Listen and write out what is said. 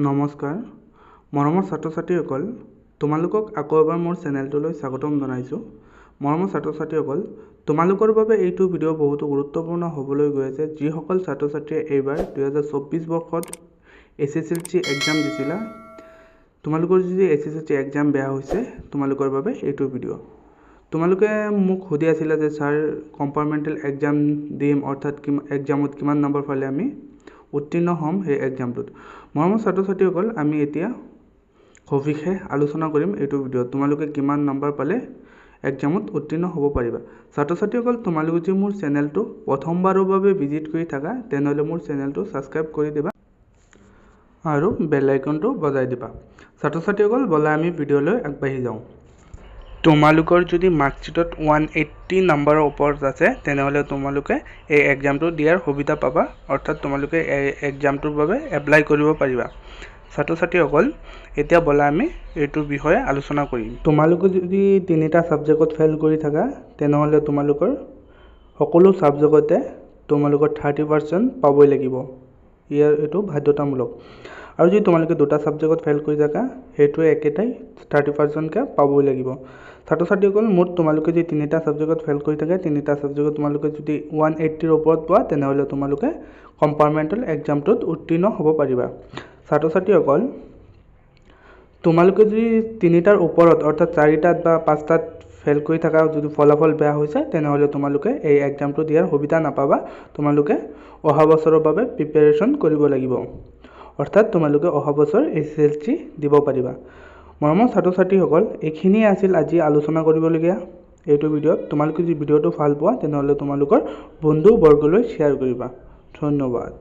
নমস্কাৰ মৰমৰ ছাত্ৰ ছাত্ৰীসকল তোমালোকক আকৌ এবাৰ মোৰ চেনেলটোলৈ স্বাগতম জনাইছোঁ। মৰমৰ ছাত্ৰ ছাত্ৰীসকল তোমালোকৰ বাবে এইটো ভিডিঅ' বহুতো গুৰুত্বপূৰ্ণ হ'বলৈ গৈ আছে। যিসকল ছাত্ৰ ছাত্ৰীয়ে এইবাৰ 2024 বৰ্ষত SSLC এক্সাম দিছিলা, তোমালোকৰ যদি SSLC এক্সাম বেয়া হৈছে তোমালোকৰ বাবে এইটো ভিডিঅ'। তোমালোকে মোক সুধি আছিলা যে ছাৰ কম্পাৰ্টমেণ্টেল এক্সাম দিম, অৰ্থাৎ এক্সামত কিমান নম্বৰ পালে আমি উত্তীৰ্ণ হ'ম সেই এক্সামটোত। মৰমৰ ছাত্ৰ ছাত্ৰীসকল আমি এতিয়া সবিশেষ আলোচনা কৰিম এইটো ভিডিঅ'ত। তোমালোকে কিমান নম্বৰ পালে এক্সামত উত্তীৰ্ণ হ'ব পাৰিবা। ছাত্ৰ ছাত্ৰীসকল তোমালোকে যদি মোৰ চেনেলটো প্ৰথমবাৰৰ বাবে ভিজিট কৰি থাকা তেনেহ'লে মোৰ চেনেলটো ছাবস্ক্ৰাইব কৰি দিবা আৰু বেল আইকনটো বজাই দিবা। ছাত্ৰ ছাত্ৰীসকল ব'লা আমি ভিডিঅ'লৈ আগবাঢ়ি যাওঁ। তোমালোকৰ যদি মাৰ্কশ্বিটত 180 নম্বৰৰ ওপৰত আছে তেনেহ'লে তোমালোকে এই এক্সামটো দিয়াৰ সুবিধা পাবা, অৰ্থাৎ তোমালোকে এই এক্সামটোৰ বাবে এপ্লাই কৰিব পাৰিবা। ছাত্ৰ ছাত্ৰীসকল এতিয়া ব'লা আমি এইটোৰ বিষয়ে আলোচনা কৰিম। তোমালোকে যদি 3টা ছাবজেক্টত ফেইল কৰি থাকা তেনেহ'লে তোমালোকৰ সকলো ছাবজেক্টতে তোমালোকৰ 30% পাবই লাগিব, এইটো বাধ্যতামূলক। আৰু যদি তোমালোকে 2টা ছাবজেক্টত ফেইল কৰি থাকা সেইটোৱে একেটাই 30%কৈ পাবই লাগিব। ছাত্ৰ ছাত্ৰীসকল মুঠ তোমালোকে যদি 3টা ছাবজেক্টত ফেইল কৰি থাকে, 3টা ছাবজেক্টত তোমালোকে যদি 180ৰ ওপৰত পোৱা তেনেহ'লে তোমালোকে কম্পাৰ্টমেণ্টেল এক্সামটোত উত্তীৰ্ণ হ'ব পাৰিবা। ছাত্ৰ ছাত্ৰীসকল তোমালোকে যদি 3টাৰ ওপৰত অৰ্থাৎ 4টাত বা 5টাত ফেইল কৰি থাকা, যদি ফলাফল বেয়া হৈছে তেনেহ'লে তোমালোকে এই এক্সামটো দিয়াৰ সুবিধা নাপাবা। তোমালোকে অহা বছৰৰ বাবে প্ৰিপেৰেশ্যন কৰিব লাগিব, অৰ্থাৎ তোমালোকে অহা বছৰ SSLC দিব পাৰিবা। মৰমৰ ছাত্ৰ ছাত্ৰীসকল এইখিনিয়ে আছিল আজি আলোচনা কৰিবলগীয়া এইটো ভিডিঅ'ত। তোমালোকে যদি ভিডিঅ'টো ভাল পোৱা তেনেহ'লে তোমালোকৰ বন্ধু বৰ্গলৈ শ্বেয়াৰ কৰিবা। ধন্যবাদ।